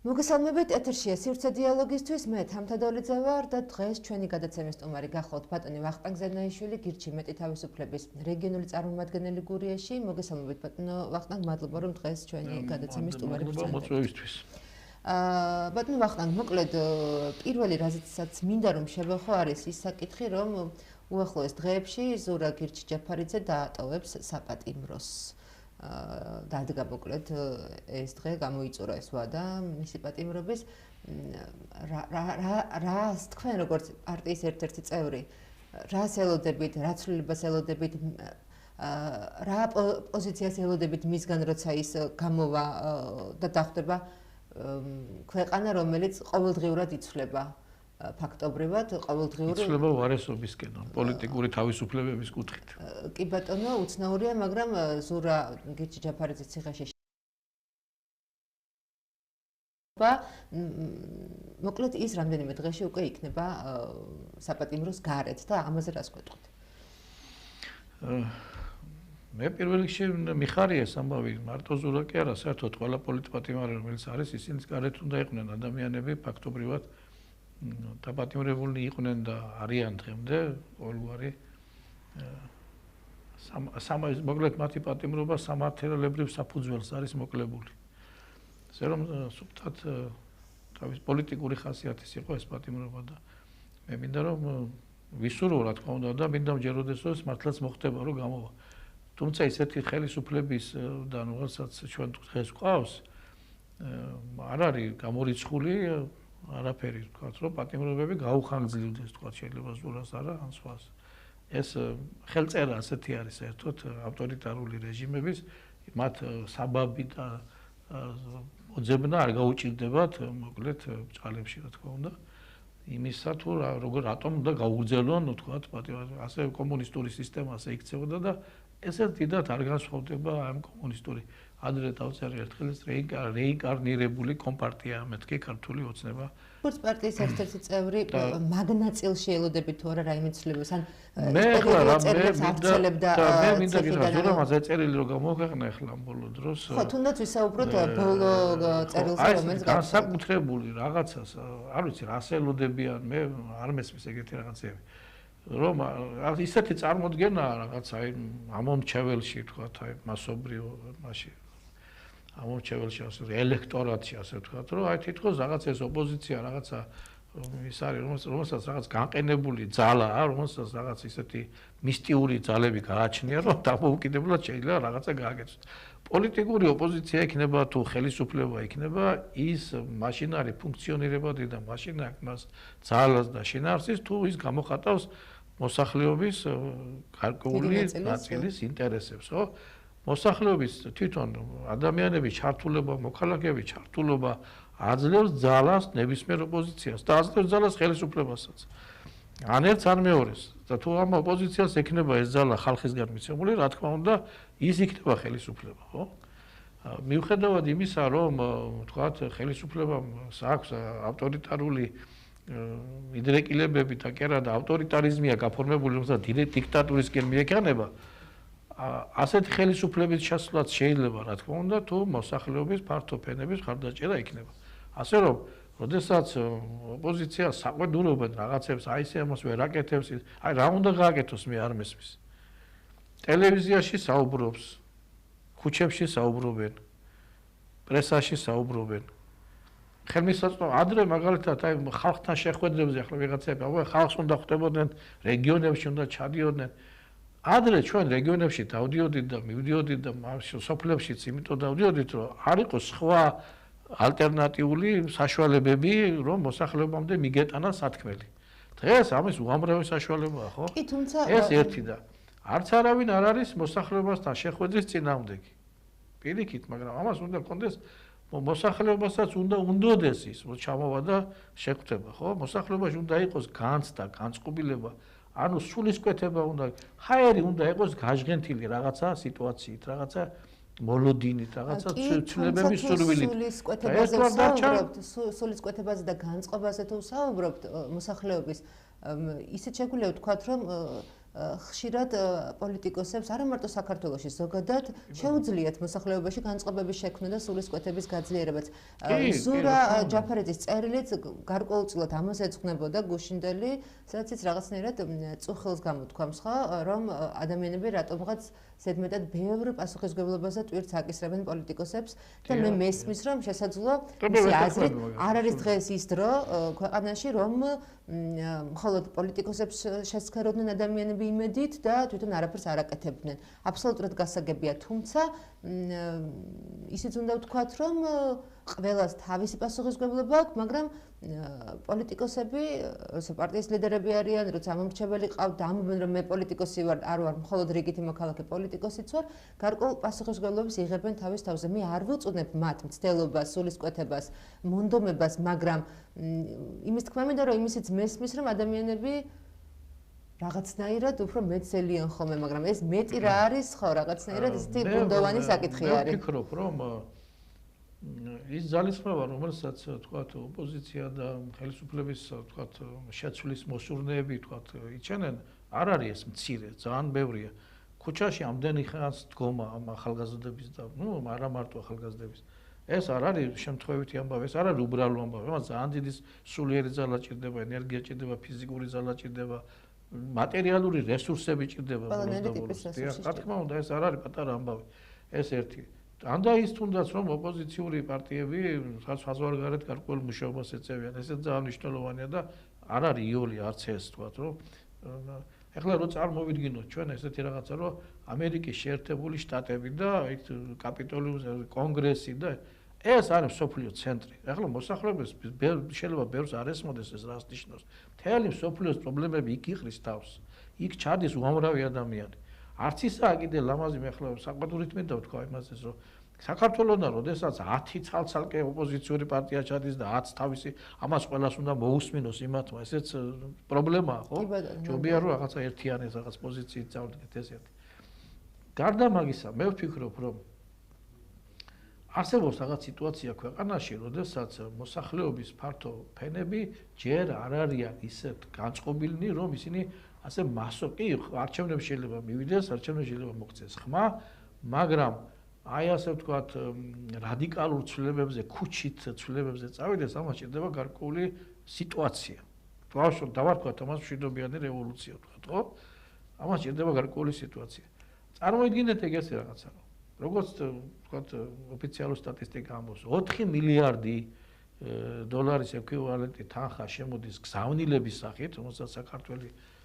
მოგესალმებით ეთერშია სივრცე დიალოგისთვის მე თამთადოლიძე ვარ და დღეს ჩვენი გადაცემის სტუმარი გახლავთ ბატონი ვახტანგ ზენაიშვილი გირჩი მეტი თავისუფლების რეგიონული წარმომადგენელი გურიაში მოგესალმებით ბატონო ვახტანგ მადლობა რომ დღეს ჩვენი გადაცემის სტუმარი გახდით. ბატონო ვახტანგ მოკლედ პირველი რაზეც მინდა რომ შევეხო არის ის საკითხი რომ უახლოეს დღეებში ზურა გირჩი ჯაფარიძე დაატოვებს საპატიმროს დადგა მოკლედ ეს დღე გამოიწურა ეს ვადა მისი პატიმრობის რას თქვენ როგორც პარტიის ერთ-ერთი წევრი რას ელოდებით რა ცვლილებას ელოდებით რა პოზიციას ელოდებით მისგან როცა ის გამოვა და დახვდება ქვეყანა რომელიც ყოველდღიურად იცვლება ფაქტობრივად ყოველდღიური იცვლება ვარესობისკენ პოლიტიკური თავისუფლებების კუთხით. კი ბატონო უცნაურია მაგრამ ზურა გირჩი ჯაფარიძის ციხეში მოკლედ ის რამდენიმე დღეში უკვე იქნება საპატიმროს გარეთ და ამაზე რას გვეტყვით? მე პირველ რიგში მიხარია ეს ამბავი მარტო ზურა კი არა საერთოდ ყველა პოლიტპატიმარი რომელიც არის ისინი გარეთ უნდა იყვნენ ადამიანები ფაქტობრივად დაპატიმრებულნი იყვნენ და არიან დღემდე ყოველგვარი მოკლედ მათი პატიმრობა სამართლებრივ საფუძველს არის მოკლებული. ესე რომ სულთად თავის პოლიტიკური ხასიათის იყო ეს პატიმრობა და მე მინდა რომ ვისურვო რა თქმა უნდა და მინდა მჯეროდეს რომ მართლაც მოხდება რომ გამოვა. თუმცა ისეთი ხელისუფლების და რაღაცაც ჩვენ დღეს გვყავს არ არის გამორიცხული არაფერი თქვათ რომ პატიმრობები გაუხანგრძლივდეს თქვათ შეიძლება ზურას არა ან სხვას ეს ხელწერა ასეთი არის საერთოდ ავტორიტარული რეჟიმების მათ საბაბი და მოძებნა არ გაუჭირდებათ მოკლედ ბჭყალებში რა თქმა უნდა იმისა თუ როგორ რატომ უნდა გაუგრძელონ თქვათ პატიმრობა ასე კომუნისტური სისტემა ასე იქცეოდა და ესე დიდად არ განსხვავდება ამ კომუნისტური ადრე დავწერე ერთხელ რეინკარნირებული კომპარტია მეთქი ქართული ოცნება როგორც პარტიის ერთ-ერთი წევრი მაგნაწილში ელოდებით თუ არა რაიმე ცვლილებას ან მე მინდა გითხრა რომ წერილი რომ გამოქვეყნა ახლა ბოლო დროს ხო თუნდაც ვისაუბროთ ბოლო წერილზე რომელიც განსაკუთრებული რაღაცას არ ვიცი რას ელოდებიან მე არ მესმის ეგეთი რაღაცები რომ ისეთი წარმოდგენა რაღაცა აი ამომრჩეველში თქვათ აი მასობრივ მაშინ ამომრჩეველში ასე ელექტორატში ასე ვთქვათ რომ აი თითქოს რაღაც ეს ოპოზიცია რაღაცა ის არის რომელსაც რაღაც განყენებული ძალაა რომელსაც რაღაც ისეთი მისტიური ძალები გააჩნია რომ დამოუკიდებლად შეიძლება რაღაცა გააკეთოს პოლიტიკური ოპოზიცია იქნება თუ ხელისუფლება იქნება ის მაშინ არის ფუნქციონირებადი და მაშინ აქვს მას ძალას და შინაარსის თუ ის გამოხატავს მოსახლეობის გარკვეული ნაწილის ინტერესებს ხო მოსახლეობის თვითონ ადამიანების ჩართულობა, მოქალაქეების ჩართულობა აძლევს ძალას ნებისმიერ ოპოზიციას და აძლევს ძალას ხელისუფლებასაც. ან ერთს ან მეორეს. და თუ ამ ოპოზიციას ექნება ეს ძალა ხალხისგან მიცემული, რა თქმა უნდა, ის იქნება ხელისუფლება, ხო? მიუხედავად იმისა, რომ თქვათ, ხელისუფლებამ აქვს ავტორიტარული იდრეკილებები და კერა და ავტორიტარიზმია გაფორმებული, რომელსაც დიქტატურისკენ მიექანება ასეთი ხელისუფლების შესვლაც შეიძლება რა თქმა უნდა თუ მოსახლეობის ფართო ფენების ხარდაჭერა იქნება. ასე რომ, როდესაც ოპოზიცია საყვედურობენ რაღაცებს, აი ესე ამას ვერ აკეთებს, აი რა უნდა გააკეთოს მე არ მესმის. ტელევიზიაში საუბრობს, ქუჩებში საუბრობენ, პრესაში საუბრობენ. ხელმისაწვდომი ადრე მაგალითად აი ხალხთან შეხვედრებზე ახლა ვიღაცები, აი ხალხს უნდა ხვდებოდნენ, რეგიონებში უნდა ჩადიოდნენ. ადრე ჩვენ რეგიონებში დავდიოდით და მივდიოდით და სოფლებშიც იმიტომ დავდიოდით რომ არ იყოს სხვა ალტერნატიული საშუალებები რომ მოსახლეობამდე მიგეტანა სათქმელი. დღეს ამის უამრავი საშუალებაა ხო? კი თუმცა ეს ერთი და არც არავინ არ არის მოსახლეობასთან შეხვედრის წინააღმდეგი. პირიქით, მაგრამ ამას უნდა კონდეს მოსახლეობასაც უნდა უნდოდეს ის რომ ჩამოვა და შეხვდება ხო? მოსახლეობაში უნდა იყოს განცდა, განწყობილება ანუ სულისკვეთება უნდა ჰაერი უნდა იყოს გაჟღენთილი რაღაცა სიტუაციით, რაღაცა მოლოდინით, რაღაცა ცვლილებების სურვილით. სულისკვეთებაზე და განწყობაზე თუ საუბრობთ მოსახლეობის ისეთ შეგვიძლია ვთქვათ რომ ხშირად პოლიტიკოსებს არა მარტო საქართველოში ზოგადად შეუძლიათ მოსახლეობაში განწყობების შექმნა და სულისკვეთების გაძლიერებაც. ზურა ჯაფარიძის წერილიც გარკვეულწილად ამას ეძღვნებოდა გუშინდელი, სადაც ის რაღაცნაირად წუხილს გამოთქვამს, ხო, რომ ადამიანები რატომღაც ზედმეტად ბევრ პასუხისმგებლობას და ტვირთს აკისრებენ პოლიტიკოსებს და მე მესმის, რომ შესაძლოა მისი აზრით არ არის დღეს ის დრო ქვეყანაში, რომ მხოლოდ პოლიტიკოსებს შესქეროდნენ ადამიანები იმედით და თვითონ არაფერს არ აკეთებდნენ. აბსოლუტურად გასაგებია, თუმცა ისიც უნდა ვთქვათ, რომ ყველას თავისი პასუხისმგებლობა აქვს, მაგრამ პოლიტიკოსები, როცა პარტიის ლიდერები არიან, როცა ამომრჩეველი ყავთ და ამბობენ, რომ მე პოლიტიკოსი ვარ, არ ვარ მხოლოდ რიგითი მოქალაქე, პოლიტიკოსიც ვარ, გარკვეულ პასუხისმგებლობას იღებენ თავის თავზე. მე არ ვუწუნებ მათ მცდელობას, სულისკვეთებას, მონდომებას, მაგრამ იმის თქმა მინდა, რომ იმისიც მესმის, რომ ადამიანები რაღაცნაირად უფრო მეცელიან ხოლმე, მაგრამ ეს მეტი რა არის, ხო, რაღაცნაირად ისეთი ბუნდოვანი საკითხი არის. მე ვფიქრობ, რომ ის ძალისხმევა, რომელსაც თქვათ ოპოზიცია და ხელისუფლების თქვათ შეცვლის მოსურნეები თქვათ იჩენენ, არ არის ეს მცირე, ძალიან ბევრია. ქუჩაში ამდენი ხანს დგომა ამ ახალგაზრდების და არა მარტო ახალგაზრდების. ეს არ არის შემთხვევითი ამბავი, ეს არ არის უბრალო ამბავი, მას ძალიან დიდი სულიერი ძალა ჭირდება, ენერგია ჭირდება, ფიზიკური ძალა ჭირდება, მატერიალური რესურსები ჭირდება. რა თქმა უნდა, ეს არ არის პატარა ამბავი. ეს ერთი. ანდა ის თუნდაც რომ ოპოზიციური პარტიები საზღვარგარეთ გარკვეულ მუშაობას ეწევიან, ესეც ძალიან მნიშვნელოვანია და არ არის იოლი არც ეს თქვათ, რომ ეხლა რო წარმოვიდგინოთ ჩვენ ესეთი რაღაცა, რომ ამერიკის შეერთებული შტატები და იქ კაპიტოლიუმზე კონგრესი და ეს არის სოფლიო ცენტრი. ეხლა მოსახლეობის შეიძლება ბევრს არ ესმოდეს ეს რას ნიშნავს. მთელი სოფლიოს პრობლემები იქ იყრის თავს. იქ ჩადის უამრავი ადამიანი. არც ისაა კიდე ლამაზი, მე ახლა საყვედურით მინდა ვთქვა იმას, რომ საქართველოსთან როდესაც 10 ცალ-ცალკე ოპოზიციური პარტია ჩადის და 10 თავისი ამას ყველას უნდა მოусმინოს იმათმა, ესეც პრობლემაა, ხო? ჯობია რომ რაღაცა ერთიანეს რაღაც პოზიციით წავდგეთ ეს ერთი. გარდა მაგისა, მე ვფიქრობ, რომ არსებობს რაღაც სიტუაცია ქვეყანაში, როდესაც მოსახლეობის ფართო ფენები ჯერ არ არიან ისეთ განწყობილნი, რომ ისინი ასე მასოკი არჩევნებში შეიძლება მივიდეს, არჩევნებში შეიძლება მოქცეს ხმა, მაგრამ აი ასე ვთქვათ, რადიკალურ ცვლილებებზე, ქუჩით ცვლილებებზე წავიდეს, ამას ჭირდება გარკვეული სიტუაცია. ბავშვო, დავარქვათ ამას მშვიდობიანი რევოლუცია, ვთქვათ, ხო? ამას ჭირდება გარკვეული სიტუაცია. წარმოიდგინეთ ეგ ესე რაღაცა, როგორც ვთქვათ, ოფიციალური სტატისტიკა ამბობს, 4 მილიარდი დოლარის ეკვივალენტი თანხა შემოდის გზავნილების სახით, რომელსაც საქართველოს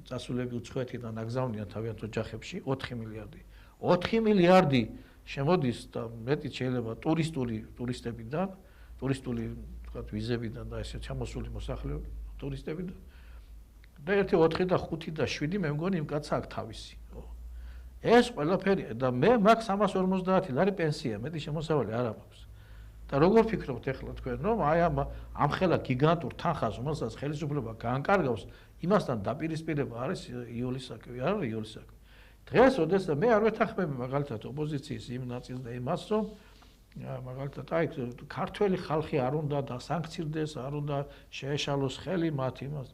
წასულები უცხოეთიდან აგზავნიან თავიანთ ოჯახებში 4 მილიარდი. 4 მილიარდი შემოდის და მეტიც შეიძლება ტურისტებიდან, ტურისტული თქვათ ვიზებიდან და ესე ჩამოსული მოსახლეობა ტურისტებიდან. და 1 4 და 5 და 7 მე მგონი იმ კაცს აქვს თავისი. ეს ყველაფერი და მე მაქვს 350 ლარი პენსია, მეტი შემოსავალი არ აქვს. და როგორ ფიქრობთ ახლა თქვენ, რომ აი ამ ხელა გიგანტურ თანხას, რომელსაც ხელისუფლება გაანკარგავს, იმასთან დაპირისპირება არის იოლის საქმე, არ არის იოლის საქმე. დღეს, როდესაც მე არ ვეთანხმები მაგალითად ოპოზიციის იმ ნაწილს და იმას, რომ მაგალითად აი ქართველი ხალხი არ უნდა დასანქცირდეს, არ უნდა შეეშალოს ხელი მათ იმას.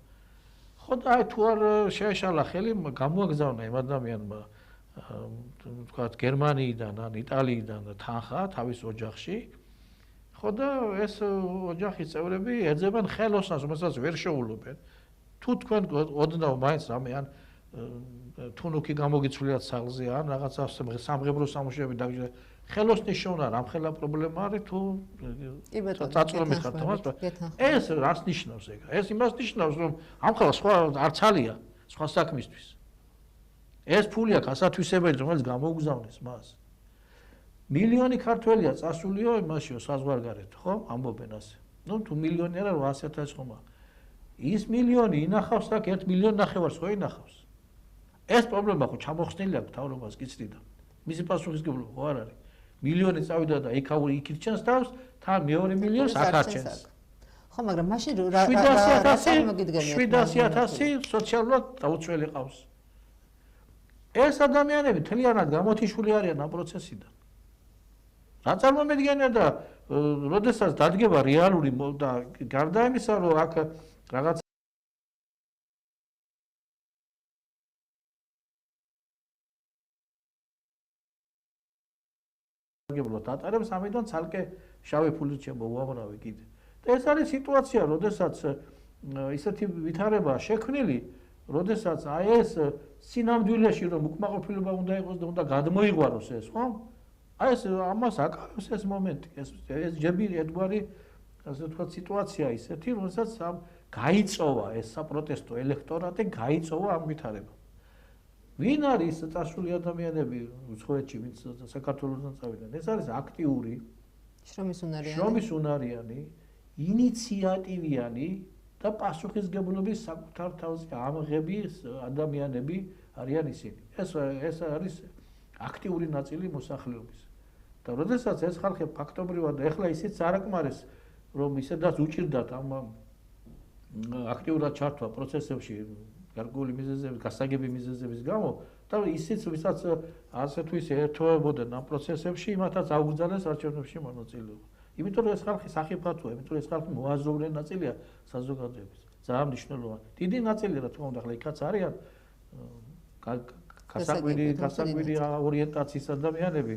ხო და აი თუ არ შეეშალა ხელი, გამოაგზავნა იმ ადამიანმა თქვათ გერმანიიდან ან იტალიიდან თანხა თავის ოჯახში. ხო და ეს ოჯახის წევრები ეძებენ ხელოსნას, რომელსაც ვერ შეულობენ. თუ თქვენ ოდნავ მაინც რამე ან თუნუქი გამოგიცვლიათ სახლზე ან რაღაცა სამღებრო სამუშაოები დაგჭირდა, ხელოსნის შოვნა რამხელა პრობლემა არის თუ წაწვდომით ხართ თომას? ეს რას ნიშნავს ეგ? ეს იმას ნიშნავს, რომ ამხელა სხვა არც ალია სხვა საქმისთვის. ეს ფული აქვს ასათვისებელი, რომელიც გამოუგზავნეს მას. მილიონი ქართველია წასულიო იმაშიო საზღვარგარეთ, ხო? ამბობენ ასე. ნუ თუ მილიონი არა 800,000 ხომა. ის მილიონი ინახავს აქ 1,5 მილიონი ხო ინახავს. ეს პრობლემა ხო ჩამოხსნილი აქვს თავრობას კიცრიდან. მისი პასუხისმგებლობა ხო არ არის. მილიონი წავიდა და იქ ირჩენს თავს, თან მეორე მილიონს აქ არჩენს. ხო, მაგრამ მაშინ რა 700,000 სოციალურად დაუცველი ყავს. ეს ადამიანები თლიანად გამოთიშული არიან ამ პროცესიდან. რა წარმომედგენია და როდესაც დადგება რეალური და გარდა იმისა, რომ აქ რაღაც პასუხისმგებლად ატარებს, ამიტომ ცალკე შავი ფულით შემოუამრავი კიდე. და ეს არის სიტუაცია, როდესაც ისეთი ვითარება შექმნილი, როდესაც აი ეს სინამდვილეში რომ უკმაყოფილება უნდა იყოს და უნდა გადმოიღვაროს ეს, ხო? აი ეს ამას აკავებს ეს მომენტი, ეს ჯები ერთგვარი ასე ვთქვათ სიტუაცია ისეთი, როდესაც გაიწოვა ეს საპროტესტო ელექტორატი, გაიწოვა ამ ვითარებამ. ვინ არის წასული ადამიანები უცხოეთში, ვინც საქართველოსთან წავიდნენ? ეს არის აქტიური, შრომის უნარიანი, ინიციატივიანი და პასუხისმგებლობის საკუთარ თავზე ამღები ადამიანები არიან ისინი. ეს არის აქტიური ნაწილი მოსახლეობის. და როდესაც ეს ხალხი ფაქტობრივად ეხლა ისიც არაკმარეს, რომ ისედაც უჭირდათ ამ აქტიურად ჩართვა პროცესებში გარკვეული მიზეზების, გასაგები მიზეზების გამო და ისიც ვისაც ასე თუ ისე ერთვებოდნენ ამ პროცესებში, იმათაც აუგზავნეს არჩევნებში მონაწილეობა. იმიტომ რომ ეს ხალხი სახიფათოა, იმიტომ რომ ეს ხალხი მოაზროვნე ნაწილია საზოგადოების. ძალიან მნიშვნელოვანი. დიდი ნაწილი რა თქმა უნდა, ახლა იქაც არიან გასაკვირი ორიენტაციის ადამიანები,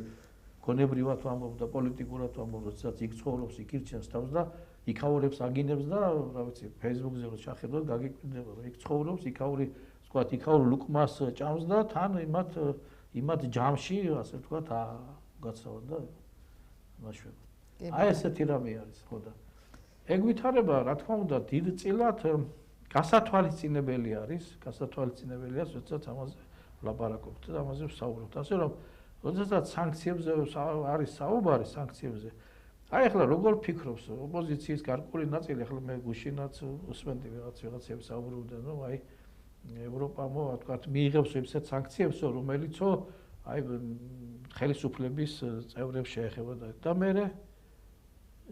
გონებრივად ვამბობ და პოლიტიკურად ვამბობ, როდესაც იქ ცხოვრობს, იქ ირჩევს თავს და იქაურებს აგინებს და რა ვიცი, Facebook-ზე რო ჩახედოთ, გაგიკვირდება, რომ იქ ცხოვრობს, იქაურ ლუკმას ჭამს და თან იმათ ჯამში, ასე ვთქვათ, გაცავად და ნაშვება. აი ესეთი რამე არის, ხო და ეგ ვითარება, რა თქმა უნდა, დიდწილად გასათვალისწინებელი არის, როდესაც ამაზე ვლაპარაკობთ და ამაზე ვსაუბრობთ. ასე რომ, როდესაც სანქციებზე არის საუბარი, სანქციებზე. აი ახლა როგორ ფიქრობს ოპოზიციის გარკვეული ნაწილი, ახლა მე გუშინაც უსმენდი ვიღაცები საუბრობდნენ, რომ აი ევროპამ ვთქვათ, მიიღებს ისეთ სანქციებსო, რომელიცო აი ხელისუფლების წევრებს შეეხება და მე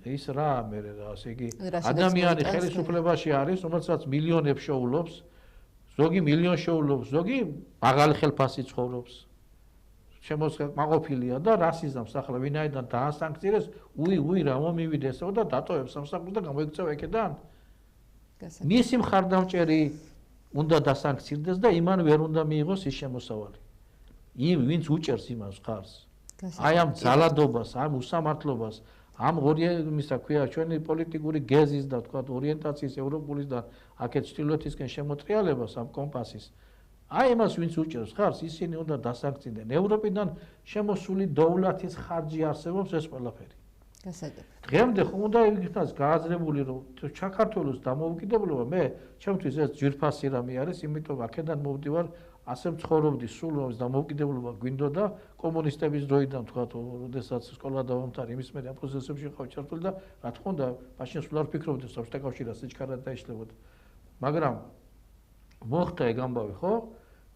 ის რა ასე იგი ადამიანი ხელისუფლებაში არის, რომელსაც მილიონებს შეულობს, ზოგი მილიონ შეულობს, ზოგი მაღალი ხელფასი ცხოვრობს. შემოსაყოფილია და რასიზმს ახლა ვინაიდან დაასანქცირეს, რა მომივიდეს და დატოვებს სამსახურს და გამოიქცევა იქედან. მისი მხარდამჭერი უნდა დასანქცირდეს და იმან ვერ უნდა მიიღოს ის შემოსავალი. ვინც უჭერს იმას ხარს. აი ამ ძალადობას, ამ უსამართლობას, ამ მისა ქვია ჩვენი პოლიტიკური გეზის და თქვა ორიენტაციის ევროპულის და აქეთ ჩრდილოეთისკენ შემოტრიალებას ამ კომპასის. აი ამას ვინც უჭერს ხარს, ისინი უნდა დასანქცირდნენ. ევროპიდან შემოსული დოვლათის ხარჯი არსებობს ეს ყველაფერი. დღემდე ხომ უნდა იქნას გააზრებული, რომ საქართველოს დამოუკიდებლობა მე ჩემთვის ეს ძვირფასი რამე არის, იმიტომ აქედან მოვდივარ, ასე მცხოვრობდი სულ რომ დამოუკიდებლობა გვინდოდა კომუნისტების დროიდან თქვა, როდესაც სკოლა დავამთავრე, იმის მერე ამ პროცესებში ხავ ჩართული და რა თქმა უნდა, მაშინ სულ არ ფიქრობდი საბჭოთა კავშირას სიჩქარად დაიშლებოდა. მაგრამ მოხდა ეგ ამბავი, ხო?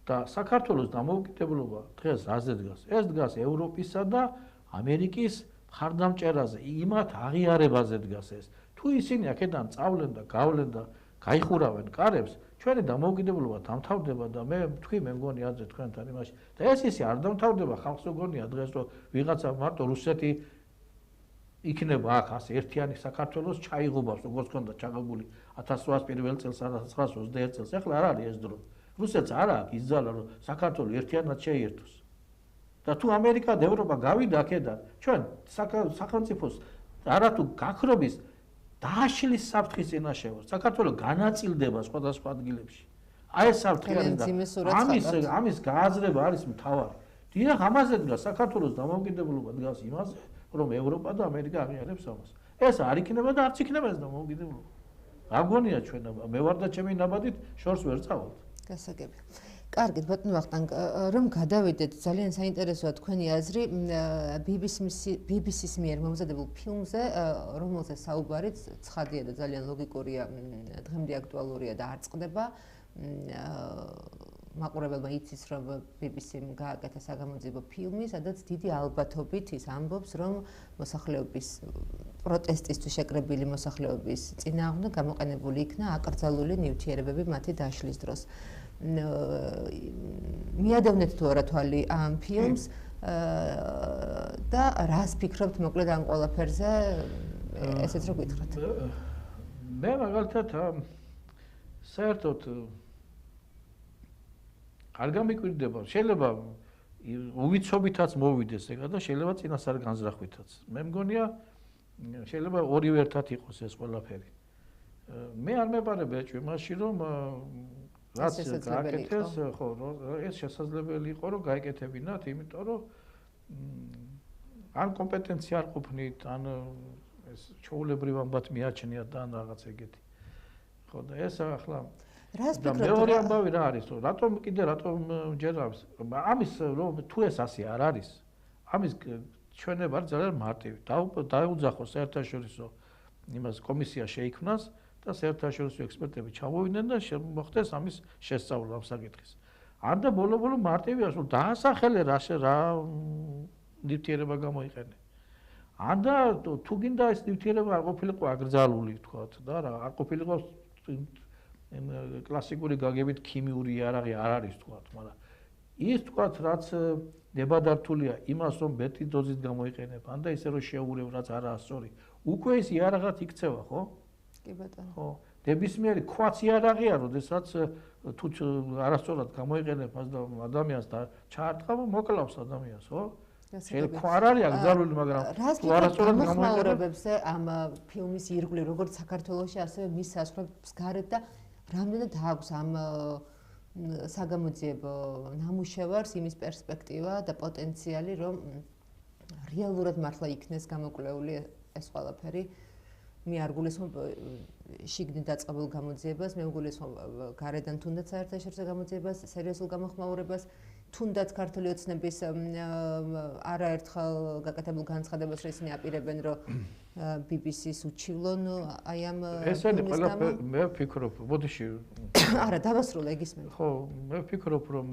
და საქართველოს დამოუკიდებლობა დღეს რაზე დგას? ეს დგას ევროპისა და ამერიკის მხარდამჭერაზე, იმათ აღიარებაზე დგას ეს. თუ ისინი აქედან წავლენ და გავლენ და გაიხურავენ კარებს, ჩვენი დამოუკიდებლობა დამთავრდება და მე მგონი ადრე თქვენთან იმაში. და ეს ისე არ დამთავრდება, ხალხს მგონია დღეს რომ ვიღაცა მარტო რუსეთი იქნება აქ ასე ერთიანი საქართველოს ჩაიღობავს, როგორც ქონდა ჩაღებული 1801 წელს, 1921 წელს. ახლა არ არის ეს დრო. რუსეთს არ აქვს ის ძალა, რომ საქართველოს ერთიანად შეიერთოს. და თუ ამერიკა და ევროპა გავიდა აქედან, ჩვენ სახელმწიფოს არათუ გაქრობის დააშლის საფრთხის წინაშე ვარ. საქართველოს განაწილდება სხვადასხვა ადგილებში. აი ეს საფრთხე არის და ამის გააზრება არის მთავარი. დიახ, ამაზე დგას საქართველოს დამოუკიდებლობა დგას იმაზე, რომ ევროპა და ამერიკა აღიარებს ამას. ეს არ იქნება და არც იქნება ეს დამოუკიდებლობა. რა გონია ჩვენ მე ვარ და ჩემი ნაბადით შორს ვერ წავალთ. გასაგები. კარგით, ბატონო ვახტანგ, რომ გადავიდეთ, ძალიან საინტერესოა თქვენი აზრი BBC-ის მიერ მომზადებულ ფილმზე, რომელზე საუბარიც ცხადია და ძალიან ლოგიკურია, დღემდე აქტუალურია და არ წყდება. მაყურებელმა იცის, რომ BBC-მ გააკეთა საგამოძიებო ფილმი, სადაც დიდი ალბათობით ის ამბობს, რომ მოსახლეობის პროტესტისთვის შეკრებილი მოსახლეობის წინააღმდეგ გამოყენებული იქნა აკრძალული ნივთიერებები მათი დაშლის დროს. მიადევნეთ თუ არა თვალი ამ ფილმს და რას ფიქრობთ მოკლედ ამ ყველაფერზე, ესეც რო გითხრათ. მე მაგალითად საერთოდ არ გამიკვირდება, შეიძლება უვიცობითაც მოვიდეს ეგა და შეიძლება წინასწარ განზრახვითაც. მე მგონია შეიძლება ორივე ერთად იყოს ეს ყველაფერი. მე არ მეპარებ ეჭვი მასში რომ რაც გააკეთეს, ხო, ეს შესაძლებელი იყო რომ გაეკეთებინათ, იმიტომ რომ ან კომპეტენცია არ ყოფნით, ან ეს ჩაულებრივ ამბად მიაჩნიათ და ან რაღაც ეგეთი. ხო და ეს ახლა რას და ფიქრობთ? მეორე ამბავი რა არის, რომ რატომ ჯერ ამის რომ თუ ეს ასე არ არის, ამის ჩვენება არის ძალიან მარტივი. დაუძახოს საერთაშორისო იმას კომისია შეიქმნას და საერთაშორისო ექსპერტები ჩამოვიდნენ და მოხდეს ამის შესწავლა ამ საკითხის. ან და ბოლო-ბოლო მარტივია, რომ დაასახელე რა ნივთიერება გამოიყენე. ან და თუ გინდა ეს ნივთიერება არ ყოფილიყო აკრძალული, თქვათ და რა არ ყოფილიყო კლასიკური გაგებით ქიმიური იარაღი არ არის, თქვათ, მაგრამ ის თქვათ, რაც ნებადართულია იმას, რომ მეტი დოზით გამოიყენებ, ან და ისე რომ შეურევ, რაც არაა სწორი. უკვე ის იარაღად იქცევა, ხო? კი ბატონო. ხო, ნებისმიერი ქვაც იარაღია, როდესაც თუ არასწორად გამოიყენებ ადამიანს და ჩაარტყავ, მოკლავს ადამიანს, ხო? შეიძლება ხო არ არის აკრძალული, მაგრამ თუ არასწორად გამოიყენებს ამ ფილმის ირგვლივ, როგორც საქართველოში, ასევე მის საზღვრებს გარეთ და რამდენად აქვს ამ საგამოძიებო ნამუშევარს იმის პერსპექტივა და პოტენციალი, რომ რეალურად მართლა იქნეს გამოკვლეული ეს ყველაფერი. მე არ გულისხმობ შიგნით დაწყებულ გამოძიებას, მე გულისხმობ გარედან თუნდაც საერთაშორისო გამოძიებას, სერიოზულ გამოხმაურებას, თუნდაც ქართული ოცნების არაერთხელ გაკეთებულ განცხადებას, რომ ისინი აპირებენ, რომ BBC-ს უჩივლონ აი ამ ესენი ყველაფერი მე ვფიქრობ, ბოდიში არა, დავასრულე იგისმენთ. ხო, მე ვფიქრობ, რომ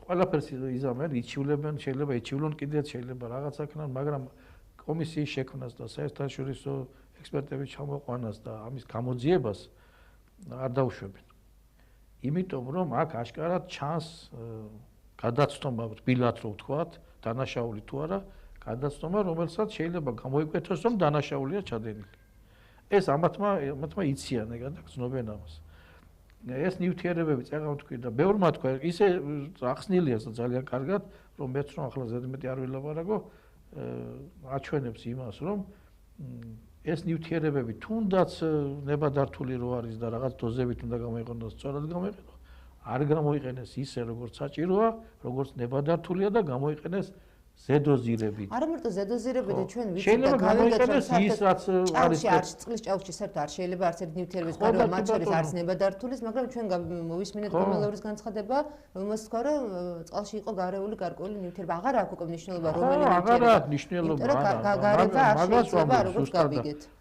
ყველაფერს იზამენ, იჩივლებენ, შეიძლება იჩივლონ კიდეც, შეიძლება რაღაც აქნან, მაგრამ კომისიის შექმნას და საერთაშორისო ექსპერტების ჩამოყვანას და ამის გამოძიებას არ დაუშვებენ. იმიტომ რომ აქ აშკარად ჩანს გადაცნობა რბილად რო ვთქვათ, დანაშაული თუ არა, გადაცნობა, რომელსაც შეიძლება გამოიკვეთოს, რომ დანაშაულია ჩადენილი. ეს ამათმა იციან ეგა და გრძნობენ ამას. ეს ნივთიერებები წეგავ თქვი და ბევრმა თქვა, ისე ახსნილია ძალიან კარგად, რომ მეც რომ ახლა ზედმეტი არ ვილაპარაკო, აჩვენებს იმას, რომ ეს ნივთიერებები თუნდაც ნებადართული რო არის და რაღაც დოზებით უნდა გამოიყენოს, სწორად გამოიყენოს, არ გამოიყენეს ისე, როგორც საჭიროა, როგორც ნებადართულია და გამოიყენეს ზედოზირებით. არა მარტო ზედოზირებით და ჩვენ ვიცით და შეიძლება გამოიყენეს ის, რაც არის წყლის ჭაუში საერთოდ არ შეიძლება არც ერთ ნივთიერების გარდა მათ შორის არც ნებადართულის, მაგრამ ჩვენ მოვისმინეთ კომელორის განცხადება, რომელსაც თქვა, რომ წყალში იყო გარეული გარკვეული ნივთიერება. აღარ აქვს უკვე მნიშვნელობა რომელი ნივთიერება. აღარ აქვს მნიშვნელობა,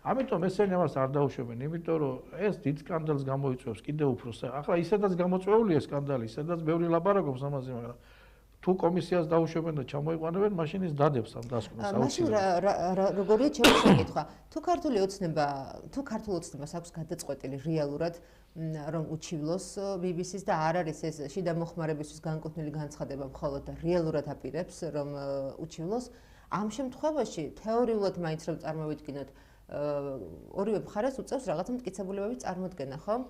ამიტომ ესენი ამას არ დაუშვებენ, იმიტომ რომ ეს დიდ სკანდალს გამოიწვევს კიდევ უფრო. ახლა ისედაც გამოწვეულია სკანდალი, ისედაც ბევრი ლაპარაკობს ამაზე, მაგრამ თუ კომისიას დაუშვებენ და ჩამოიყვანებენ, მაშინ ის დადებს ამ დასკვნას. მაშინ როგორია ჩემი შეკითხვა? თუ ქართულ ოცნებას აქვს გადაწყვეტილი რეალურად რომ უჩივლოს BBC-ს და არ არის ეს შიდა მოხმარებისთვის განკუთვნილი განცხადება მხოლოდ და რეალურად აპირებს რომ უჩივლოს, ამ შემთხვევაში თეორიულად მაინც რომ წარმოვიდგინოთ ორივე მხარეს უწევს რაღაცა მტკიცებულებების წარმოდგენა, ხო?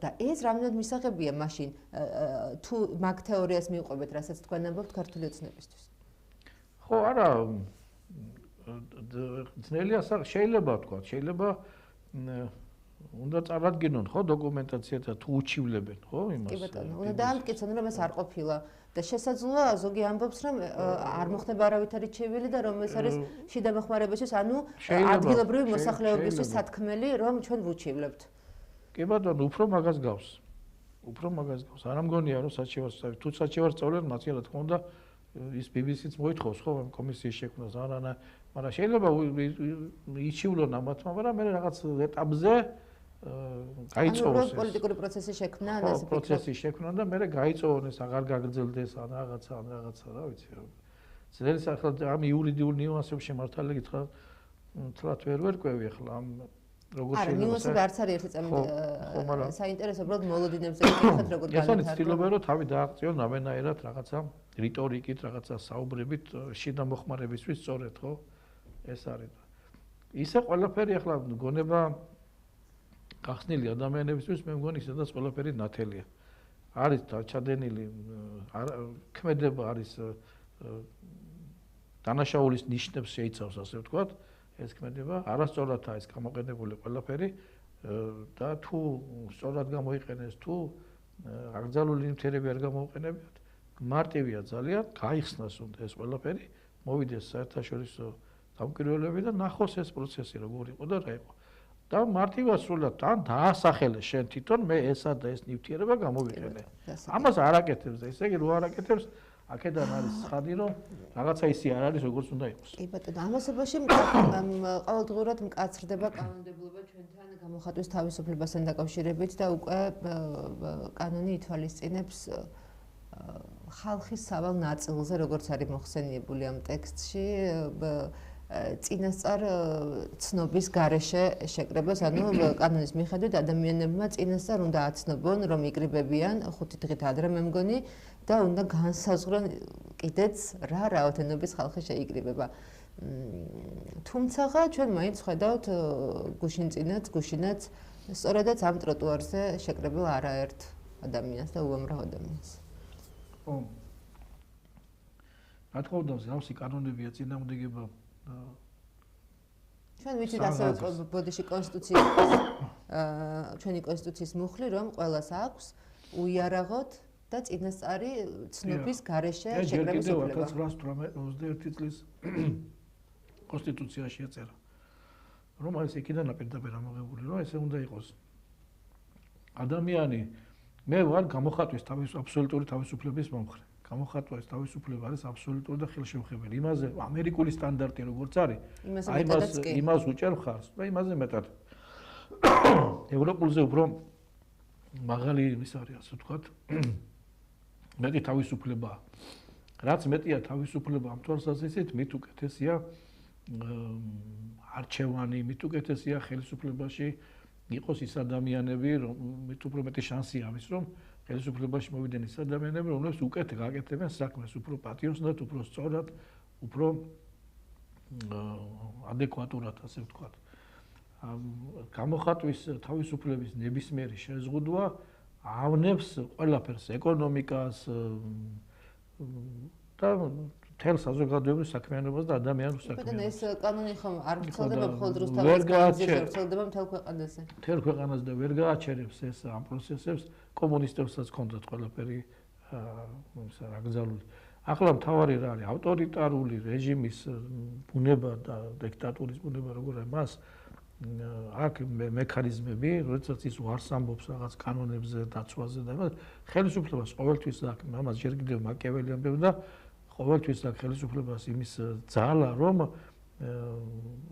და ეს რამდენად მისაღებია მაშინ თუ მაგ თეორიას მივყვებით, რასაც თქვენ ამბობთ ქართული ოცნებისთვის. ხო, არა, ძნელია შეიძლება თქვა, შეიძლება უნდა წარადგინონ ხო დოკუმენტაცია და თუ უჩივლებენ, ხო იმას. კი ბატონო, უნდა დაამტკიცონ რომ ეს არ ყოფილა და შესაძლოა ზოგი ამბობს რომ არ მოხდება არავითარი ჩივილი და რომ ეს არის შიდა მოხმარებისთვის, ანუ ადგილობრივი მოსახლეობისთვის სათქმელი რომ ჩვენ ვუჩივლებთ. კი ბატონო, უფრო მაგას გავს. არ მგონია რომ საჩივარს თუ საჩივარს წავლენ მათი რა თქმა უნდა ის BBC-ც მოითხოვს ხო ამ კომისიის შექმნას არა, მაგრამ შეიძლება იჩივლონ ამათმა, მაგრამ მე რაღაც ეტაპზე გაიწოვოს პოლიტიკური პროცესის შექმნა და ეს პროცესის შექმნა და მე გაიწოვონ ეს აღარ გაგრძელდეს ან რაღაცა, რა ვიცი. ძნელი ახლა ამ იურიდიულ ნიუანსებში მართალი გითხრა, თლათ ვერ ვერკვევი ახლა ამ როგორ შეიძლება არა, ნიუანსები არც არის ერთი წამი საინტერესო, უბრალოდ მოლოდინებზე გითხოთ როგორ განვითარდება. ეს ცდილობენ რომ თავი დააღწიონ ამენაერად რაღაცა რიტორიკით, რაღაცა საუბრებით შიდა მოხმარებისთვის სწორედ, ხო? ეს არის. ისე ყველაფერი ახლა გონება გახსნილი ადამიანებისთვის მე მგონი სადაც ყველაფერი ნათელია. არის ჩადენილი ქმედება არის დანაშაულის ნიშნებს შეიცავს ასე ვთქვათ ეს ქმედება არასწორადაა ეს გამოყენებული ყველაფერი და თუ სწორად გამოიყენეს თუ აკრძალული ნივთიერები არ გამოიყენებიათ მარტივია ძალიან გაიხსნას უნდა ეს ყველაფერი მოვიდეს საერთაშორისო დამკვირვებლები და ნახოს ეს პროცესი როგორ იყო და რა იყო და მარტივად სულად ან დაასახელე შენ თვითონ მე ესა და ეს ნივთიერება გამოვიყენე ამას არ აკეთებს და ესე იგი რო არ აკეთებს აქედან არის ცხადი რომ რაღაცა ისე არ არის როგორც უნდა იყოს კი ბატონო ამასობაში ყოველდღურად მკაცრდება კანონმდებლობა ჩვენთან გამოხატვის თავისუფლებასთან დაკავშირებით და უკვე კანონი ითვალისწინებს ხალხის სავალ ნაწილზე როგორც არის მოხსენიებული ამ ტექსტში წინასწარ ცნობის გარეშე შეკრებას, ანუ კანონის მიხედვით ადამიანებმა წინასწარ უნდა აცნობონ, რომ იკრიბებიან 5 დღით ადრე მე მგონი და უნდა განსაზღვრონ კიდეც რა რაოდენობის ხალხი შეიკრიბება. თუმცა ჩვენ მაინც ხედავთ გუშინაც სწორედაც ამ ტროტუარზე შეკრებილ არაერთ ადამიანს და უამრავ ადამიანს. ხო. რა თქმა უნდა, ზავსი კანონებია წინააღმდეგება ჩვენ ვიცით ასევე ბოდიში კონსტიტუციის ჩვენი კონსტიტუციის მუხლი რომ ყველას აქვს უიარაღოთ და წინასწარი ცნობის გარეშე შეკრების უფლება. 1921 წლის კონსტიტუციაში ეწერა რომ ეს იქიდან პირდაპირ ამოღებული რომ ესე უნდა იყოს ადამიანი მე ვარ გამოხატვის აბსოლუტური თავისუფლების მომხრე. გამოხატვის თავისუფლება არის აბსოლუტური და ხელშეუხებელი. იმაზე ამერიკული სტანდარტი როგორც არის, იმას უჭერ მხარს და იმაზე მეტად. ევროპულზე უფრო მაღალი ის არის, ასე ვთქვათ, მეტი თავისუფლება. რაც მეტია თავისუფლება ამ თვალსაზრისით, მით უკეთესია არჩევანი, მით უკეთესია ხელისუფლებაში იყოს ის ადამიანები, მით უფრო მეტი შანსი არის, რომ ხელისუფლებაში მოვიდნენ ის ადამიანები, რომლებიც უკეთ გაკეთებენ საქმეს, უფრო პატიოსნად, უფრო სწორად, უფრო ადეკვატურად, ასე ვთქვათ. გამოხატვის თავისუფლების ნებისმიერი შეზღუდვა ავნებს ყველაფერს, ეკონომიკას და მთელ საზოგადოებრივ საქმიანობას და ადამიანურ საქმიანობას. ეს კანონი ხომ არ ვრცელდება მხოლოდ რუსთავის განძილზე, ვრცელდება მთელ ქვეყანაზე. მთელ ქვეყანაზე და ვერ გააჩერებს ეს ამ პროცესებს კომუნისტებსაც ჰქონდათ ყველაფერი აკრძალული. ახლა მთავარი რა არის? ავტორიტარული რეჟიმის ბუნება და დიქტატურის ბუნება როგორ არის მას აქ მექანიზმები, როდესაც ის უარს ამბობს რაღაც კანონებზე, დაცვაზე და ხელისუფლებას ყოველთვის აქ ამას ჯერ კიდევ მაკიაველი ამბობდა და ყოველთვის აქ ხელისუფლებას იმის ძალა, რომ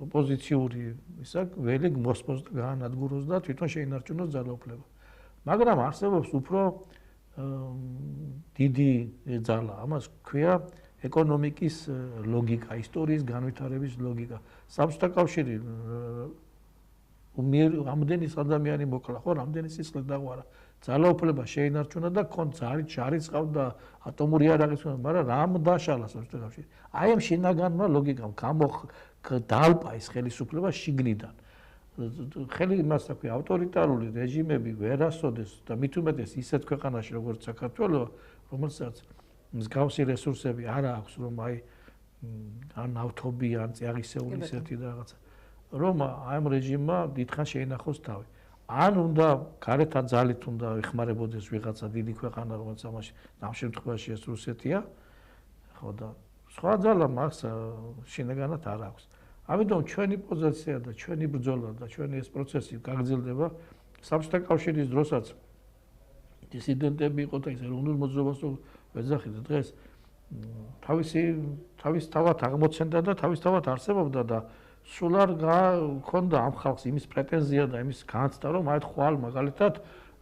ოპოზიციური ისა ველი მოსპოს და გაანადგუროს და თვითონ შეინარჩუნოს ძალაუფლება. მაგრამ არსებობს უფრო დიდი ძალა, ამას ქვია ეკონომიკის ლოგიკა, ისტორიის განვითარების ლოგიკა. საბჭოთა კავშირი ამდენი ადამიანი მოკლა, ხო, ამდენი სისხლი დაღვარა. ძალაუფლება შეინარჩუნა და ჯარიც ყავდა ატომური იარაღიც, მაგრამ რამ დაშალა საბჭოთა კავშირი. აი ამ შინაგანმა ლოგიკამ დაალპა ის ხელისუფლება შიგნიდან. ხელი იმას აქვს ავტორიტარული რეჟიმები ვერასოდეს და მით უმეტეს ისეთ ქვეყანაში როგორც საქართველო, რომელსაც მსგავსი რესურსები არ აქვს, რომ აი ან ნავთობი, ან წიაღისეული ისეთი და რაღაცა, რომ ამ რეჟიმმა დიდხანს შეინახოს თავი. ან უნდა გარეთ ძალით უნდა ეხმარებოდეს ვიღაცა დიდი ქვეყანა, რომელიც ამაში ამ შემთხვევაში ეს რუსეთია, ხო და სხვა ძალა მას შინაგანად არ აქვს. ამიტომ ჩვენი პოზიცია და ჩვენი ბრძოლა და ჩვენი ეს პროცესი გაგრძელდება საბჭოთა კავშირის დროსაც დისიდენტები იყო და ის ეროვნულ მოძრაობას ვეძახით დღეს თავისთავად აღმოცენდა და თავისთავად არსებობდა და სულ არ გქონდა ამ ხალხს იმის პრეტენზია და იმის განცდა რომ აი ხვალ მაგალითად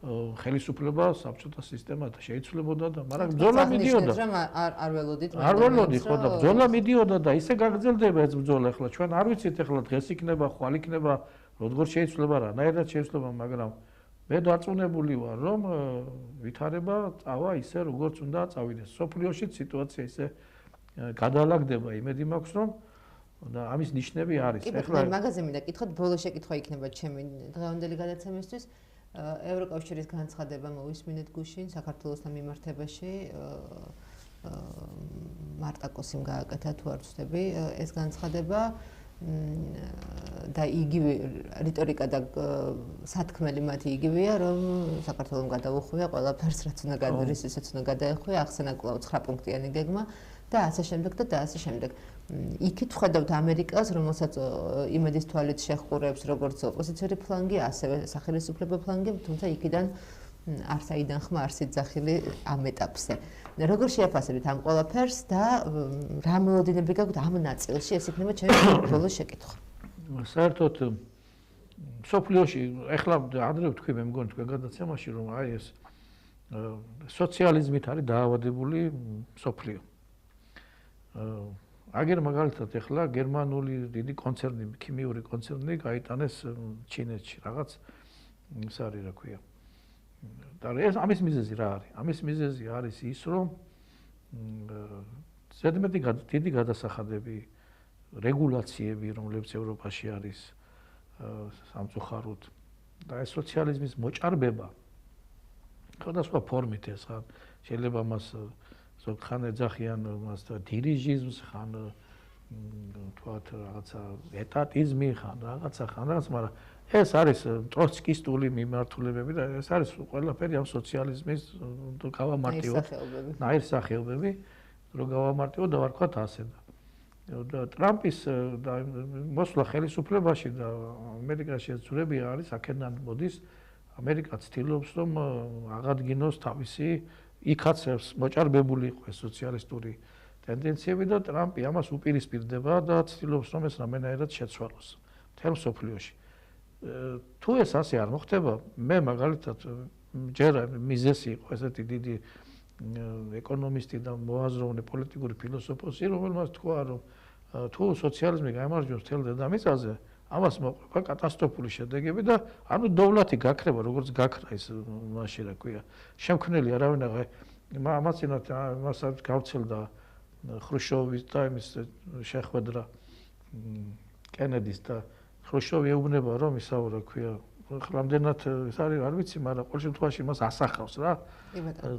ხელისუფლება საბჭოთა სისტემად შეიცვლებოდა და მაგრამ ბრძოლა მიდიოდა. არ ველოდით. არ ველოდით, ხო და ბრძოლა მიდიოდა და ისე გაგრძელდება ეს ბრძოლა ახლა ჩვენ არ ვიცით ახლა დღეს იქნება, ხვალ იქნება, როგორ შეიცვლება, რანაირად შეიცვლება, მაგრამ მე დარწმუნებული ვარ, რომ ვითარება წავა ისე როგორც უნდა წავიდეს. სოფლიოში სიტუაცია ისე გადაალაგდება, იმედი მაქვს, რომ და ამის ნიშნები არის. ახლა მაგაზე მინდა კითხოთ, ბოლო შეკითხვა იქნება ჩემი დღევანდელი გადაცემისთვის. ევროკავშირის განცხადება მოვისმინეთ გუშინ საქართველოსთან მიმართებაში მარტაკოსიმ გააკეთა თუ არ ვცდები ეს განცხადება და იგივე რიტორიკა და სათქმელი მათი იგივეა რომ საქართველოს გადაუხვია ყველაფერს რაც უნდა გადარისიც უნდა გადაეხვია ახსენა კვლავ 9 პუნქტიანი გეგმა და ასე შემდეგ და ასე შემდეგ. იქით ხედავთ ამერიკას, რომელსაც იმედის თვალით შეხყურებს როგორც ოპოზიციური ფლანგი, ასევე სახელმწიფო ფლანგი, თუმცა იქიდან არსაიდან ხმა არ სიძახილი ამ ეტაპზე. როგორ შეაფასებთ ამ ყველაფერს და რა მოლოდინები გაქვთ ამ ნაწილში, ეს იქნება ჩემი ბოლო შეკითხვა. საერთოდ სოფლიოში ეხლა ადრე ვთქვი მე მგონი თქვენ გადაცემაში რომ აი ეს სოციალიზმით არის დაავადებული სოფლიო. აგერ მაგალითად ეხლა გერმანული დიდი კონცერნი, ქიმიური კონცერნი გაიტანეს ჩინეთში რაღაც ის არის რა ქვია. და ეს ამის მიზეზი რა არის? ამის მიზეზი არის ის რომ ზედმეტი დიდი გადასახადები, რეგულაციები, რომლებიც ევროპაში არის სამწუხაროდ და ეს სოციალიზმის მოჭარბება სხვადასხვა ფორმით ეს ხან შეიძლება მას ხან ეძახიან მას დირიჟიზმს, ხან თქვათ რაღაცა ეტატიზმი, ხან რაღაცა, მაგრამ ეს არის ტროცკისტული მიმართულებები და ეს არის ყველაფერი ამ სოციალიზმის გავამარტივოთ, ნაირსახეობები, რომ გავამარტივოთ და ვარქვათ ასე და ტრამპის მოსვლა ხელისუფლებაში და ამერიკაში ეძურებია არის აქედან მოდის ამერიკა ცდილობს რომ აღადგინოს თავისი იქაც მოჭარბებული იყო სოციალისტური ტენდენციები და ტრამპი ამას უპირისპირდება და ცდილობს რომ ეს რამენაირად შეცვალოს მთელ მსოფლიოში. თუ ეს ასე არ მოხდება, მე მაგალითად ჯერ მიზესი იყო ესეთი დიდი ეკონომისტი და მოაზროვნე პოლიტიკური ფილოსოფოსი, რომელმაც თქვა რომ თუ სოციალიზმი გაემარჯვებს მთელ დედამიწაზე, ამას მოყვება კატასტროფული შედეგები და ანუ დოვლათი გაქრება, როგორც გაქრა ის მაშინ რა ქვია. შემქმნელი არავინ აღარ ამაცინათ მასაც გავცელდა ხრუშჩოვის და იმის შეხვედრა კენედის და ხრუშჩოვი ეუბნება რომ ისაუბრა ქვია რამდენად ეს არის არ ვიცი, მაგრამ ყოველ შემთხვევაში მას ასახავს რა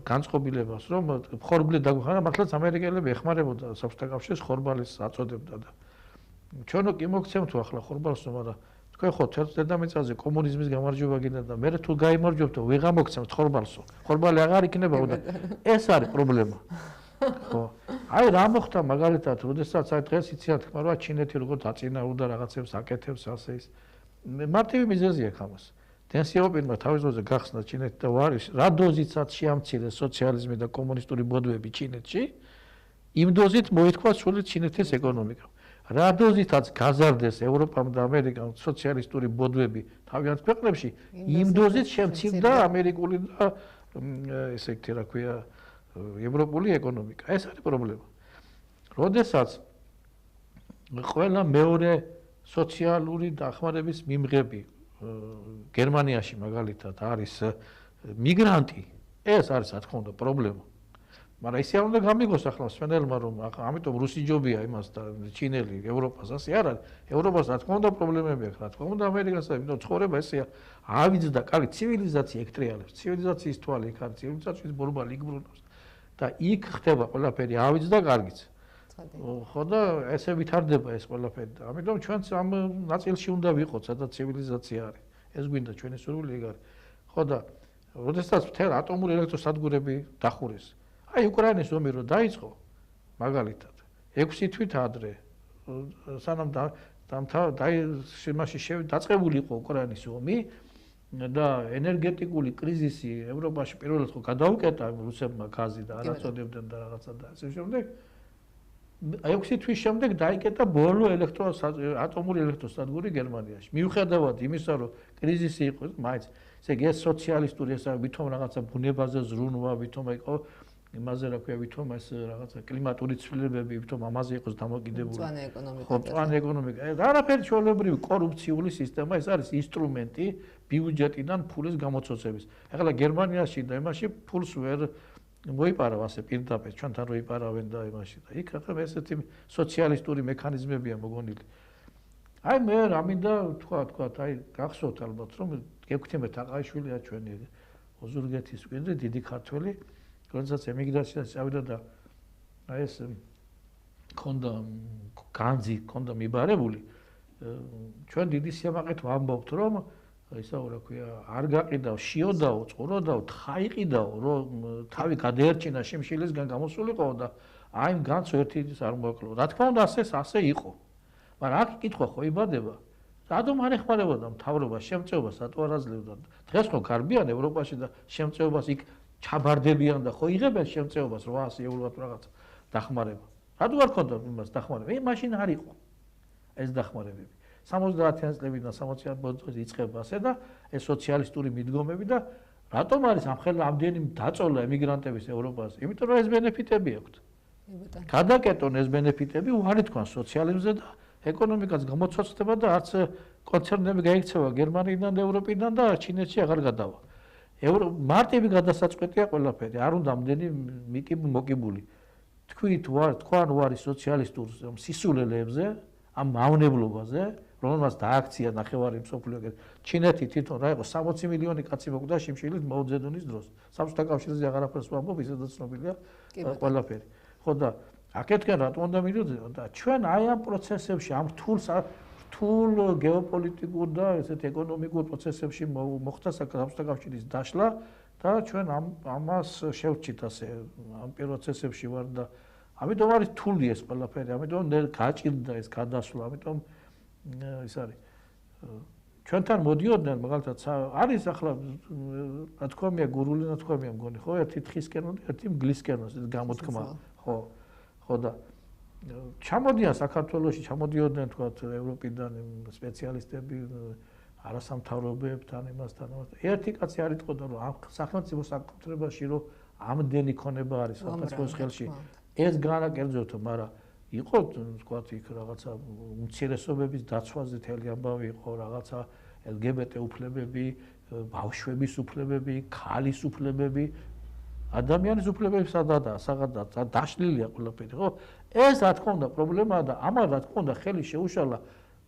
განწყობილებას რომ ხორბლი დაგვხარა, მართლაც ამერიკელები ეხმარებოდა საბჭოთა კავშირის ხორბალის აწოდებდა და ჩვენო კი მოგცემთ ახლა ხორბალს, მაგრამ თქვენ ხო თელ დედამიწაზე კომუნიზმის გამარჯვება გინდა და მე თუ გაიმარჯვებთ ვეღარ მოგცემთ ხორბალსო. ხორბალი აღარ იქნება და ეს არის პრობლემა. ხო. აი რა მოხდა მაგალითად, როდესაც აი დღეს იციან თქმა რა ჩინეთი როგორ დაწინაურდა რაღაცებს აკეთებს ასე ის. მარტივი მიზეზია ამას. დენ სიაოპინმა თავის დროზე გახსნა ჩინეთი და ვარის რა დოზიცაც შეამცირეს სოციალიზმი და კომუნისტური ბოდვები ჩინეთში, იმ დოზით მოითქვა სულ ჩინეთის ეკონომიკა. რა დოზითაც გაზარდეს ევროპამ და ამერიკამ სოციალისტური ბოდვები თავიანთ ქვეყნებში, იმ დოზით შემცირდა ამერიკული და ესე იგი რა ქვია ევროპული ეკონომიკა. ეს არის პრობლემა. როდესაც ყველა მეორე სოციალური დახმარების მიმღები გერმანიაში მაგალითად არის მიგრანტი, ეს არის რა თქმა უნდა პრობლემა. მაგრამ ისე არ უნდა გამიგოს ახლა სვენელმა რომ ამიტომ რუსი ჯობია იმას და ჩინელი ევროპას ასე არ არის. ევროპას რა თქმა უნდა პრობლემები აქვს, რა თქმა უნდა ამერიკას, იმიტომ ცხოვრება ესეა. ავიძდა კარგი ცივილიზაცია ექტრიალებს. ცივილიზაციის თვალი იქ არის, ცივილიზაციის ბორბალი იქ ბრუნავს. და იქ ხდება ყველაფერი ავიძდა კარგიც. ხო და ესე ვითარდება ეს ყველაფერი. ამიტომ ჩვენც ამ ნაწილში უნდა ვიყოთ, სადაც ცივილიზაცია არის. ეს გვინდა ჩვენი სურვილი ეგ არის. ხო და როდესაც მთელ ატომური ელექტროსადგურები დახურეს. აი უკრაინის ომი რო დაიწყო მაგალითად 6 თვით ადრე სანამ დაწყებული იყო უკრაინის ომი და ენერგეტიკული კრიზისი ევროპაში პირველად ხო გადაუკეტა რუსებმა გაზი და არაწოდებდნენ და რაღაცა და ასე შემდეგ 6 თვის შემდეგ დაიკეტა ბოლო ატომური ელექტროსადგური გერმანიაში. მიუხედავად იმისა, რომ კრიზისი იყო, მაინც ესე იგი ეს სოციალისტური ესა ვითომ რაღაცა ბუნებაზე ზრუნვა, ვითომ იყო იმაზე რა ქვია, ვითომ ეს რაღაცა კლიმატური ცვლილებები, ვითომ ამაზე იყოს დამოკიდებული. მწვანე ეკონომიკა. არაფერი ჩვეულებრივი კორუფციული სისტემა, ეს არის ინსტრუმენტი ბიუჯეტიდან ფულის გამოცოცების. ეხლა გერმანიაში და იმაში ფულს ვერ მოიპარავ ასე პირდაპირ, ჩვენთან როიპარავენ და იმაში და იქ ახლა ესეთი სოციალისტური მექანიზმებია მოგონილი. აი მე რა მინდა თქვა, აი გახსოვთ ალბათ რომ გექვთიმე თაყაიშვილია ჩვენი ოზურგეთის მკვიდრი დიდი ქართველი, როდესაც ემიგრაციას წავიდა და აი ეს ქონდა განძი, ქონდა მიბარებული, ჩვენ დიდი სიამაყით ვამბობთ რომ ისა რა ქვია, არ გაყიდაო, შიოდაო, წყუროდაო, თხაიყიდაო, რომ თავი გადაერჩინა შიმშილისგან გამოსულიყო და აი იმ განცო ერთი ის არ მოეკლო. რა თქმა უნდა, ასე იყო. მაგრამ აქ კითხვა ხო იბადება. რატომ არ ეხმარებოდა მთავრობა შემწეობას რატო არ აძლევდა? დღეს ხო გარბიან ევროპაში და შემწეობას იქ ჩაბარდებიან და ხო იღებენ შემწეობას 800 ევროად რაღაც დახმარება. რატო არ ქონდა იმას დახმარება? მაშინ არ იყო ეს დახმარებები. 70-იან წლებიდან 60-იან წლებში იწყება ასე და ეს სოციალისტური მიდგომები და რატომ არის ამდენი დაწოლა ემიგრანტების ევროპაზე? იმიტომ რომ ეს ბენეფიტები აქვთ. გადაკეტონ ეს ბენეფიტები უარი თქვან სოციალიზმზე და ეკონომიკაც გამოცოცხლდება და არც კონცერნები გაიქცევა გერმანიიდან და ევროპიდან და ჩინეთში აღარ გადავა. მარტივი გადასაწყვეტია ყველაფერი, არ უნდა ამდენი მოკიბული. თქვენ ვარი სოციალისტურ სისულელებზე, ამ მავნებლობაზე, რომელმაც დააქცია ნახევარი მსოფლიო. ჩინეთი თვითონ რა იყო 60 მილიონი კაცი მოკვდა შიმშილით მაოძედუნის დროს. საბჭოთა კავშირზე აღარაფერს ვამბობ, ისედაც ცნობილია ყველაფერი. ხო და აქეთკენ რატომ უნდა მივიდოდეთ და ჩვენ აი ამ პროცესებში, ამ რთულ გეოპოლიტიკურ და ესეთ ეკონომიკურ პროცესებში მოხდა საბჭოთა კავშირის დაშლა და ჩვენ ამას შევჭით ასე ამ პროცესებში ვარ და ამიტომ არის რთული ეს ყველაფერი, ამიტომ გაჭირდა ეს გადასვლა, ამიტომ ის არის ჩვენთან მოდიოდნენ მაგალითად არის ახლა რა თქვა მე გურული რა თქვა მე მგონი ხო ერთი თხისკენო და ერთი მგლისკენო ეს გამოთქმა ხო და ჩამოდიან საქართველოში ჩამოდიოდნენ თქვა ევროპიდან სპეციალისტები არასამთავრობოებთან იმასთან ერთი კაცი არ იტყოდა რომ ამ სახელმწიფო საკუთრებაში რომ ამდენი ქონება არის სახელმწიფოს ხელში ეს განაკერძოთო მაგრამ იყო თქვა იქ რაღაცა უმცირესობების დაცვაზე თელი ამბავი იყო რაღაცა LGBT უფლებები ბავშვების უფლებები ქალის უფლებები ადამიანის უფლებები სადაა დაშლილია ყველაფერი ხო ეს რა თქმა უნდა პრობლემაა და ამან რა თქმა უნდა ხელი შეუშალა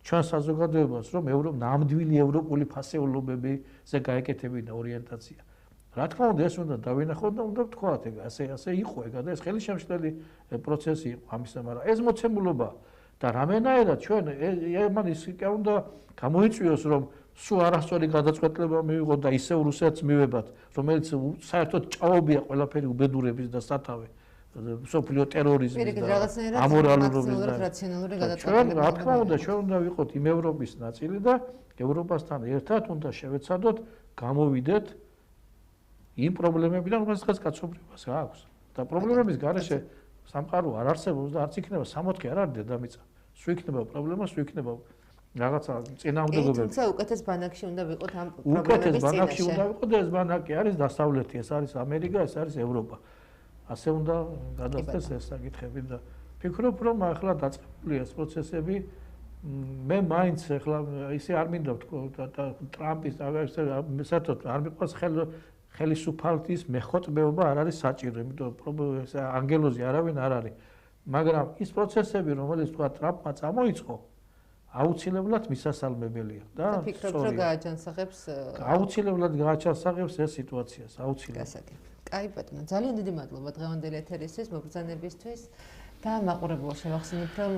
ჩვენ საზოგადოებას რომ ნამდვილი ევროპული ფასეულობებზე გაეკეთებინა ორიენტაცია რა თქმა უნდა ეს უნდა დავინახოთ და უნდა ვთქვათ ეგ ასე იყო ეგ და ეს ხელისშემშლელი პროცესი იყო ამისა მაგრამ ეს მოცემულობა და რამენაერად ჩვენ ამან ის კი უნდა გამოიწვიოს რომ სულ არასწორი გადაწყვეტილება მივიღოთ და ისევ რუსეთს მივებათ რომელიც საერთოდ ჭაობია ყველაფერი უბედურების და სათავე სოფლიო ტერორიზმის და ამორალურობის და რაციონალური გადაწყვეტილება რა თქმა უნდა ჩვენ უნდა ვიყოთ იმ ევროპის ნაწილი და ევროპასთან ერთად უნდა შევეცადოთ გამოვიდეთ იმ პრობლემებიდან რომელსაც კაცობრიობას აქვს და პრობლემების გარეშე სამყარო არ არსებობს და არც იქნება 60 არ არის დედამიწა სულ იქნება პრობლემა სულ იქნება რაღაცა წინააღმდეგობები თუმცა უკეთეს ბანაკში უნდა ვიყოთ ამ პრობლემების წინაშე უკეთეს ბანაკში უნდა ვიყოთ და ეს ბანაკი არის დასავლეთი ეს არის ამერიკა ეს არის ევროპა ასე უნდა გადასცეს ეს საკითხები და ფიქრობ რომ ახლა დაწყებულია ეს პროცესები მე მაინც ახლა ისე არ მინდა ვთქვა ტრამპის საერთოდ არ მიყვარს ხელისუფალების მეხოტბეობა არ არის საჭირო იმიტომ ეს ანგელოზი არავინ არ არის მაგრამ ის პროცესები რომელიც თქვა ტრამპმა წამოიწყო აუცილებლად მისასალმებელია და ფიქრობ რომ გააჯანსაღებს აუცილებლად გააჯანსაღებს ეს სიტუაციას აუცილებლად კაი ბატონო ძალიან დიდი მადლობა დღევანდელი ეთერისთვის მოგზაურობისთვის და მაყურებელს შევახსენებ რომ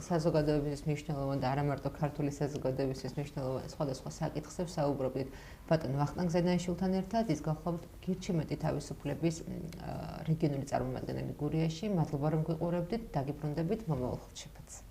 საზოგადოებისთვის მნიშვნელოვანი და არა მარტო ქართული საზოგადოებისთვის მნიშვნელოვანი სხვადასხვა საკითხებზე საუბრობდით ბატონ ვახტანგ ზედანიშვილთან ერთად ის გახლავთ გირჩი მეტი თავისუფლების რეგიონული წარმომადგენელი გურიაში მადლობა რომ გვიყურებდით დაგიბრუნდებით მომავალ ხუთშაბათს